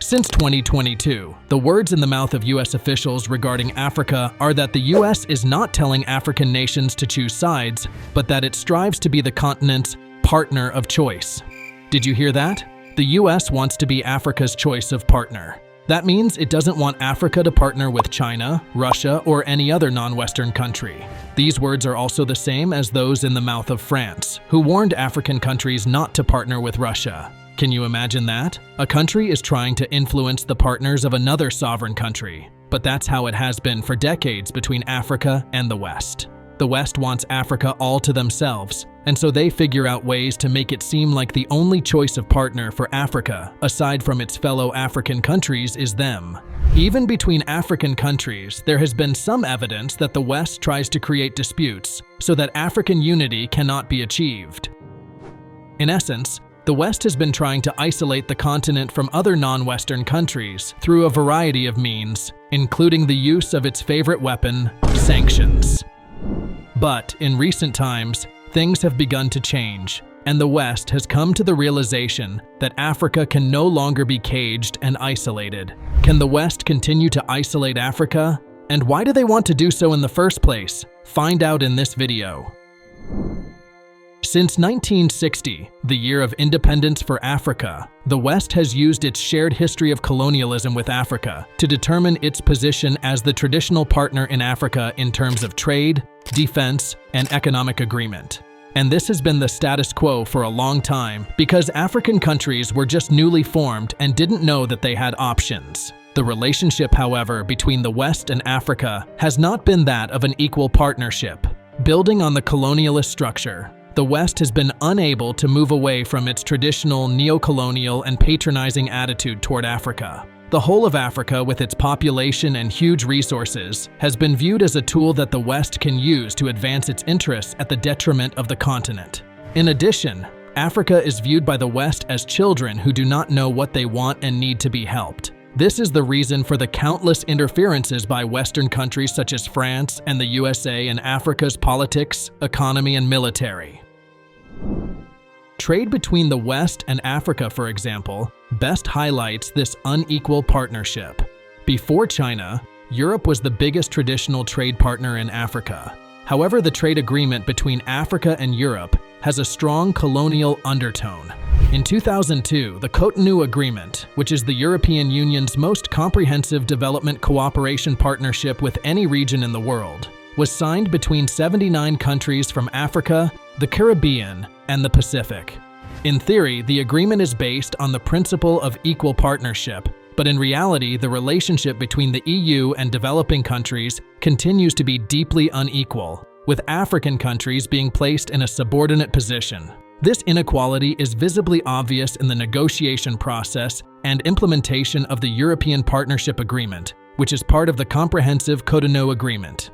Since 2022, the words in the mouth of U.S. officials regarding Africa are that the U.S. is not telling African nations to choose sides, but that it strives to be the continent's partner of choice. Did you hear that? The U.S. wants to be Africa's choice of partner. That means it doesn't want Africa to partner with China, Russia, or any other non-Western country. These words are also the same as those in the mouth of France, who warned African countries not to partner with Russia. Can you imagine that? A country is trying to influence the partners of another sovereign country. But that's how it has been for decades between Africa and the West. The West wants Africa all to themselves, and so they figure out ways to make it seem like the only choice of partner for Africa, aside from its fellow African countries, is them. Even between African countries, there has been some evidence that the West tries to create disputes so that African unity cannot be achieved. In essence, the West has been trying to isolate the continent from other non-Western countries through a variety of means, including the use of its favorite weapon, sanctions. But in recent times, things have begun to change, and the West has come to the realization that Africa can no longer be caged and isolated. Can the West continue to isolate Africa? And why do they want to do so in the first place? Find out in this video. Since 1960, the year of independence for Africa, the West has used its shared history of colonialism with Africa to determine its position as the traditional partner in Africa in terms of trade, defense, and economic agreement. And this has been the status quo for a long time because African countries were just newly formed and didn't know that they had options. The relationship, however, between the West and Africa has not been that of an equal partnership. Building on the colonialist structure, the West has been unable to move away from its traditional neo-colonial and patronizing attitude toward Africa. The whole of Africa, with its population and huge resources, has been viewed as a tool that the West can use to advance its interests at the detriment of the continent. In addition, Africa is viewed by the West as children who do not know what they want and need to be helped. This is the reason for the countless interferences by Western countries such as France and the USA in Africa's politics, economy, and military. Trade between the West and Africa, for example, best highlights this unequal partnership. Before China, Europe was the biggest traditional trade partner in Africa. However, the trade agreement between Africa and Europe has a strong colonial undertone. In 2002, the Cotonou Agreement, which is the European Union's most comprehensive development cooperation partnership with any region in the world, was signed between 79 countries from Africa, the Caribbean, and the Pacific. In theory, the agreement is based on the principle of equal partnership, but in reality, the relationship between the EU and developing countries continues to be deeply unequal, with African countries being placed in a subordinate position. This inequality is visibly obvious in the negotiation process and implementation of the European Partnership Agreement, which is part of the Comprehensive Cotonou Agreement.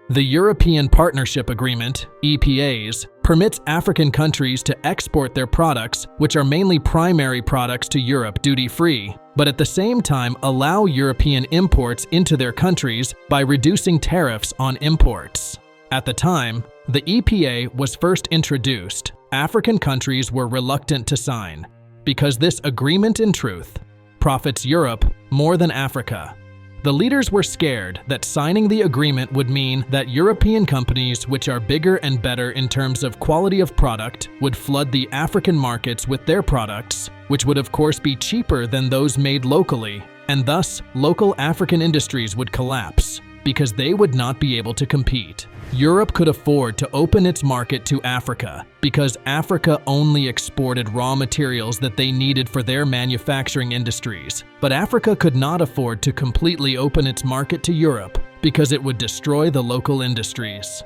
The European Partnership Agreement, EPAs, permits African countries to export their products, which are mainly primary products, to Europe duty-free, but at the same time allow European imports into their countries by reducing tariffs on imports. At the time the EPA was first introduced, African countries were reluctant to sign, because this agreement, in truth, profits Europe more than Africa. The leaders were scared that signing the agreement would mean that European companies, which are bigger and better in terms of quality of product, would flood the African markets with their products, which would of course be cheaper than those made locally, and thus local African industries would collapse, because they would not be able to compete. Europe could afford to open its market to Africa because Africa only exported raw materials that they needed for their manufacturing industries. But Africa could not afford to completely open its market to Europe because it would destroy the local industries.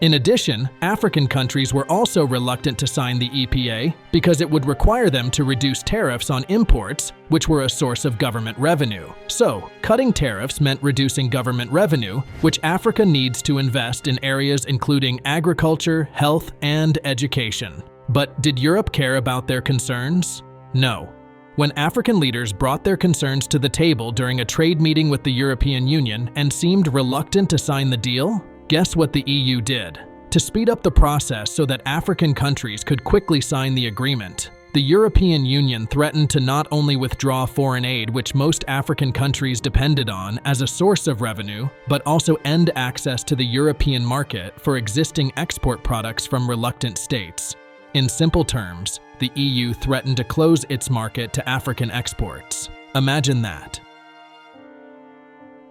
In addition, African countries were also reluctant to sign the EPA because it would require them to reduce tariffs on imports, which were a source of government revenue. So, cutting tariffs meant reducing government revenue, which Africa needs to invest in areas including agriculture, health, and education. But did Europe care about their concerns? No. When African leaders brought their concerns to the table during a trade meeting with the European Union and seemed reluctant to sign the deal, guess what the EU did? To speed up the process so that African countries could quickly sign the agreement, the European Union threatened to not only withdraw foreign aid, which most African countries depended on as a source of revenue, but also end access to the European market for existing export products from reluctant states. In simple terms, the EU threatened to close its market to African exports. Imagine that.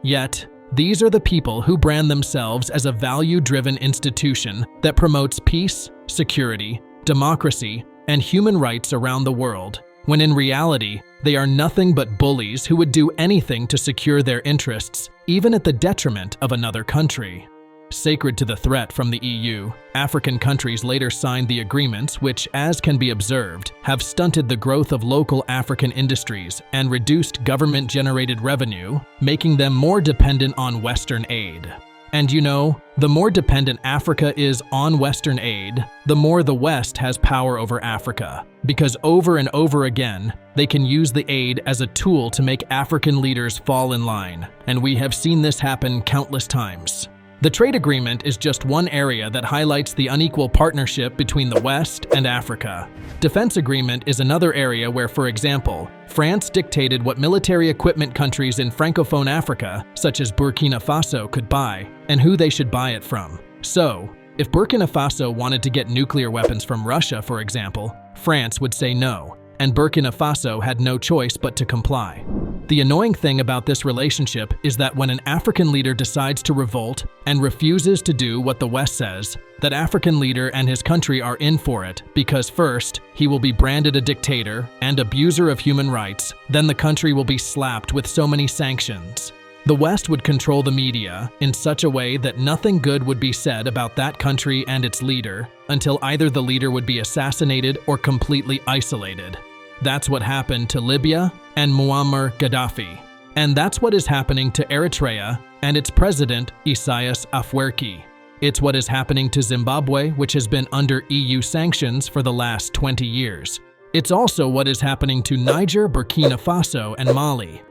Yet, these are the people who brand themselves as a value-driven institution that promotes peace, security, democracy, and human rights around the world, when in reality, they are nothing but bullies who would do anything to secure their interests, even at the detriment of another country. Sacred to the threat from the EU, African countries later signed the agreements which, as can be observed, have stunted the growth of local African industries and reduced government-generated revenue, making them more dependent on Western aid. And you know, the more dependent Africa is on Western aid, the more the West has power over Africa, because over and over again, they can use the aid as a tool to make African leaders fall in line, and we have seen this happen countless times. The trade agreement is just one area that highlights the unequal partnership between the West and Africa. Defense agreement is another area where, for example, France dictated what military equipment countries in Francophone Africa, such as Burkina Faso, could buy and who they should buy it from. So, if Burkina Faso wanted to get nuclear weapons from Russia, for example, France would say no, and Burkina Faso had no choice but to comply. The annoying thing about this relationship is that when an African leader decides to revolt and refuses to do what the West says, that African leader and his country are in for it because first, he will be branded a dictator and abuser of human rights, then the country will be slapped with so many sanctions. The West would control the media in such a way that nothing good would be said about that country and its leader until either the leader would be assassinated or completely isolated. That's what happened to Libya and Muammar Gaddafi. And that's what is happening to Eritrea and its president, Isaias Afwerki. It's what is happening to Zimbabwe, which has been under EU sanctions for the last 20 years. It's also what is happening to Niger, Burkina Faso, and Mali.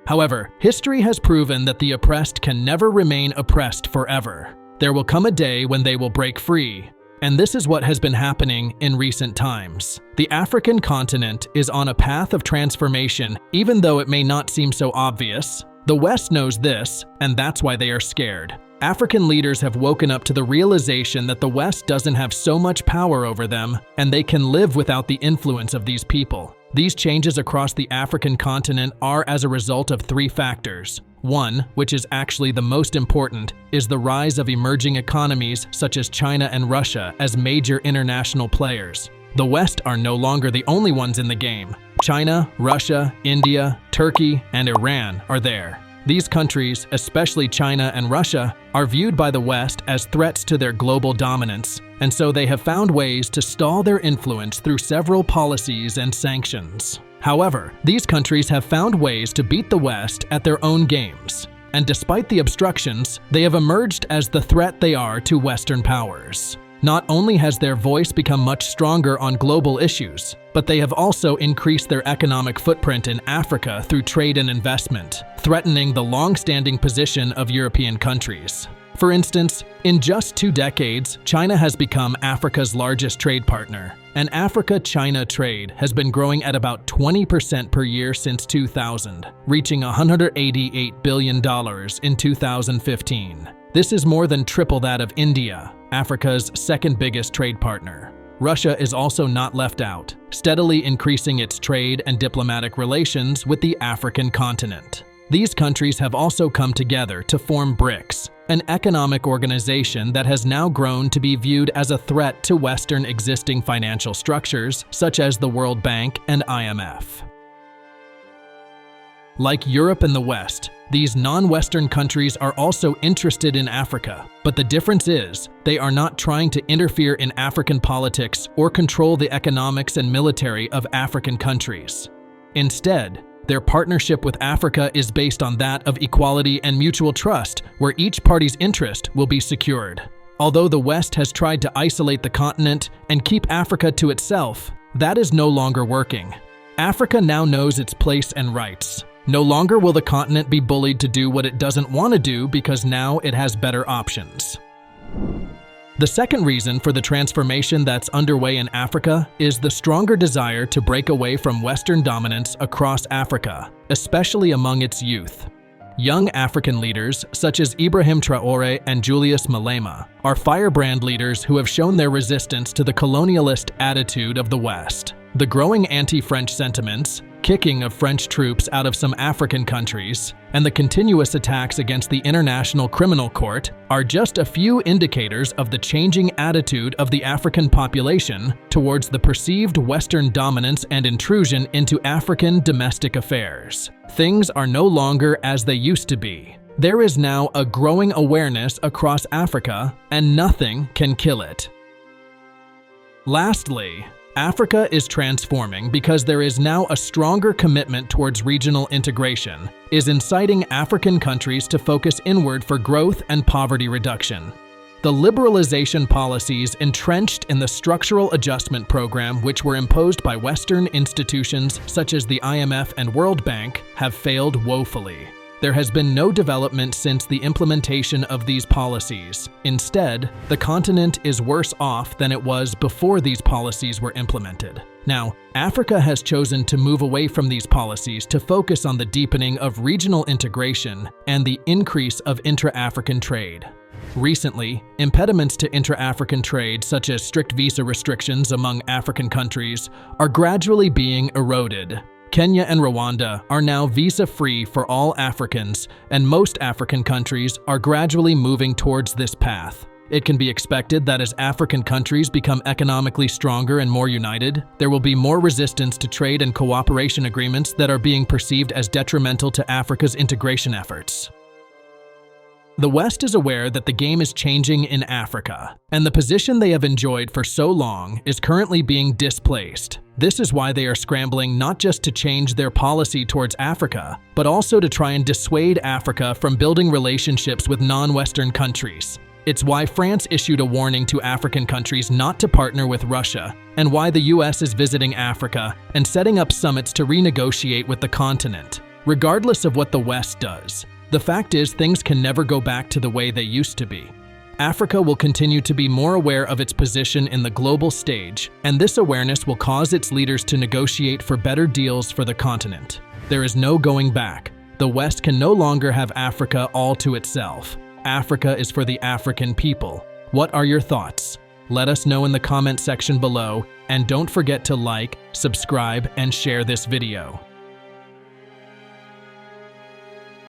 However, history has proven that the oppressed can never remain oppressed forever. There will come a day when they will break free. And this is what has been happening in recent times. The African continent is on a path of transformation, even though it may not seem so obvious. The West knows this, and that's why they are scared. African leaders have woken up to the realization that the West doesn't have so much power over them, and they can live without the influence of these people. These changes across the African continent are as a result of three factors. One, which is actually the most important, is the rise of emerging economies such as China and Russia as major international players. The West are no longer the only ones in the game. China, Russia, India, Turkey, and Iran are there. These countries, especially China and Russia, are viewed by the West as threats to their global dominance, and so they have found ways to stall their influence through several policies and sanctions. However, these countries have found ways to beat the West at their own games, and despite the obstructions, they have emerged as the threat they are to Western powers. Not only has their voice become much stronger on global issues, but they have also increased their economic footprint in Africa through trade and investment, threatening the long-standing position of European countries. For instance, in just 2 decades, China has become Africa's largest trade partner, and Africa-China trade has been growing at about 20% per year since 2000, reaching $188 billion in 2015. This is more than triple that of India, Africa's second biggest trade partner. Russia is also not left out, steadily increasing its trade and diplomatic relations with the African continent. These countries have also come together to form BRICS, an economic organization that has now grown to be viewed as a threat to Western existing financial structures such as the World Bank and IMF. Like Europe and the West, these non-Western countries are also interested in Africa, but the difference is they are not trying to interfere in African politics or control the economics and military of African countries. Instead, their partnership with Africa is based on that of equality and mutual trust, where each party's interest will be secured. Although the West has tried to isolate the continent and keep Africa to itself, that is no longer working. Africa now knows its place and rights. No longer will the continent be bullied to do what it doesn't want to do because now it has better options. The second reason for the transformation that's underway in Africa is the stronger desire to break away from Western dominance across Africa, especially among its youth. Young African leaders, such as Ibrahim Traoré and Julius Malema, are firebrand leaders who have shown their resistance to the colonialist attitude of the West. The growing anti-French sentiments, kicking of French troops out of some African countries, and the continuous attacks against the International Criminal Court are just a few indicators of the changing attitude of the African population towards the perceived Western dominance and intrusion into African domestic affairs. Things are no longer as they used to be. There is now a growing awareness across Africa, and nothing can kill it. Lastly, Africa is transforming because there is now a stronger commitment towards regional integration, is inciting African countries to focus inward for growth and poverty reduction. The liberalization policies entrenched in the Structural Adjustment Program, which were imposed by Western institutions such as the IMF and World Bank, have failed woefully. There has been no development since the implementation of these policies. Instead, the continent is worse off than it was before these policies were implemented. Now, Africa has chosen to move away from these policies to focus on the deepening of regional integration and the increase of intra-African trade. Recently, impediments to intra-African trade, such as strict visa restrictions among African countries, are gradually being eroded. Kenya and Rwanda are now visa-free for all Africans, and most African countries are gradually moving towards this path. It can be expected that as African countries become economically stronger and more united, there will be more resistance to trade and cooperation agreements that are being perceived as detrimental to Africa's integration efforts. The West is aware that the game is changing in Africa, and the position they have enjoyed for so long is currently being displaced. This is why they are scrambling not just to change their policy towards Africa, but also to try and dissuade Africa from building relationships with non-Western countries. It's why France issued a warning to African countries not to partner with Russia, and why the US is visiting Africa and setting up summits to renegotiate with the continent. Regardless of what the West does, the fact is things can never go back to the way they used to be. Africa will continue to be more aware of its position in the global stage, and this awareness will cause its leaders to negotiate for better deals for the continent. There is no going back. The West can no longer have Africa all to itself. Africa is for the African people. What are your thoughts? Let us know in the comment section below, and don't forget to like, subscribe, and share this video.